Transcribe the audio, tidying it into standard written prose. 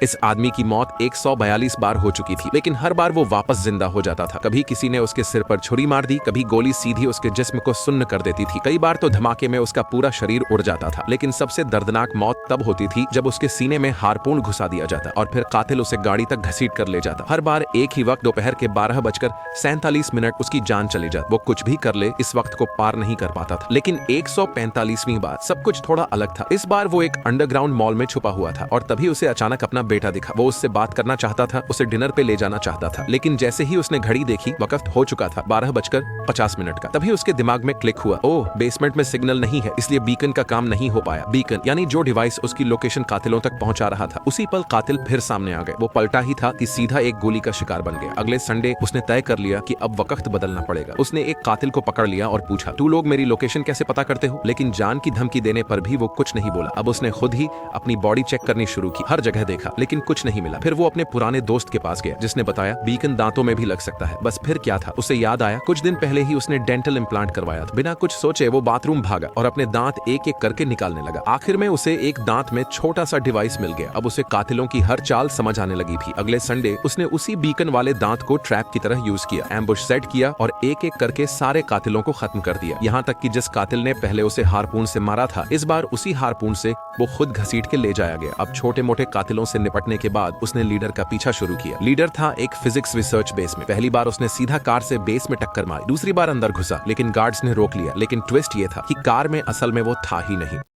इस आदमी की मौत 142 बार हो चुकी थी, लेकिन हर बार वो वापस जिंदा हो जाता था। कभी किसी ने उसके सिर पर छुरी मार दी, कभी गोली सीधी उसके जिस्म को सुन्न कर देती थी, कई बार तो धमाके में उसका पूरा शरीर उड़ जाता था। लेकिन सबसे दर्दनाक मौत तब होती थी जब उसके सीने में हारपून घुसा दिया जाता और फिर कातिल उसे गाड़ी तक घसीट कर ले जाता। हर बार एक ही वक्त दोपहर के 12:47 उसकी जान चली जाती। वो कुछ भी कर ले इस वक्त को पार नहीं कर पाता था। लेकिन 145वीं बार सब कुछ थोड़ा अलग था। इस बार वो एक अंडरग्राउंड मॉल में छुपा हुआ था और तभी उसे अचानक अपना बेटा दिखा। वो उससे बात करना चाहता था, उसे डिनर पे ले जाना चाहता था, लेकिन जैसे ही उसने घड़ी देखी वक्त हो चुका था 12:50 का। तभी उसके दिमाग में क्लिक हुआ, ओह बेसमेंट में सिग्नल नहीं है, इसलिए बीकन का काम नहीं हो पाया। बीकन यानी जो डिवाइस उसकी लोकेशन कातिलों तक पहुंचा रहा था। उसी पल कातिल फिर सामने आ गए। वो पलटा ही था कि सीधा एक गोली का शिकार बन गया। अगले संडे उसने तय कर लिया कि अब वक्त बदलना पड़ेगा। उसने एक कातिल को पकड़ लिया और पूछा, तू लोग मेरी लोकेशन कैसे पता करते हो? लेकिन जान की धमकी देने पर भी वो कुछ नहीं बोला। अब उसने खुद ही अपनी बॉडी चेक करनी शुरू की। हर जगह देखा लेकिन कुछ नहीं मिला। फिर वो अपने पुराने दोस्त के पास गया जिसने बताया बीकन दांतों में भी लग सकता है। बस फिर क्या था, उसे याद आया कुछ दिन पहले ही उसने डेंटल इम्प्लांट करवाया था। बिना कुछ सोचे वो बाथरूम भागा और अपने दांत एक एक करके निकालने लगा। आखिर में उसे एक दांत में छोटा सा डिवाइस मिल गया। अब उसे कातिलों की हर चाल समझ आने लगी थी। अगले संडे उसने उसी बीकन वाले दांत को ट्रैप की तरह यूज किया, एम्बुश सेट किया और एक एक करके सारे कातिलों को खत्म कर दिया। यहाँ तक कि जिस कातिल ने पहले उसे हारपून से मारा था, इस बार उसी हारपून से वो खुद घसीट के ले जाया गया। अब छोटे मोटे कातिलों से निपटने के बाद उसने लीडर का पीछा शुरू किया। लीडर था एक फिजिक्स रिसर्च बेस में। पहली बार उसने सीधा कार से बेस में टक्कर मारी, दूसरी बार अंदर घुसा लेकिन गार्ड्स ने रोक लिया। लेकिन ट्विस्ट ये था कि कार में असल में वो था ही नहीं।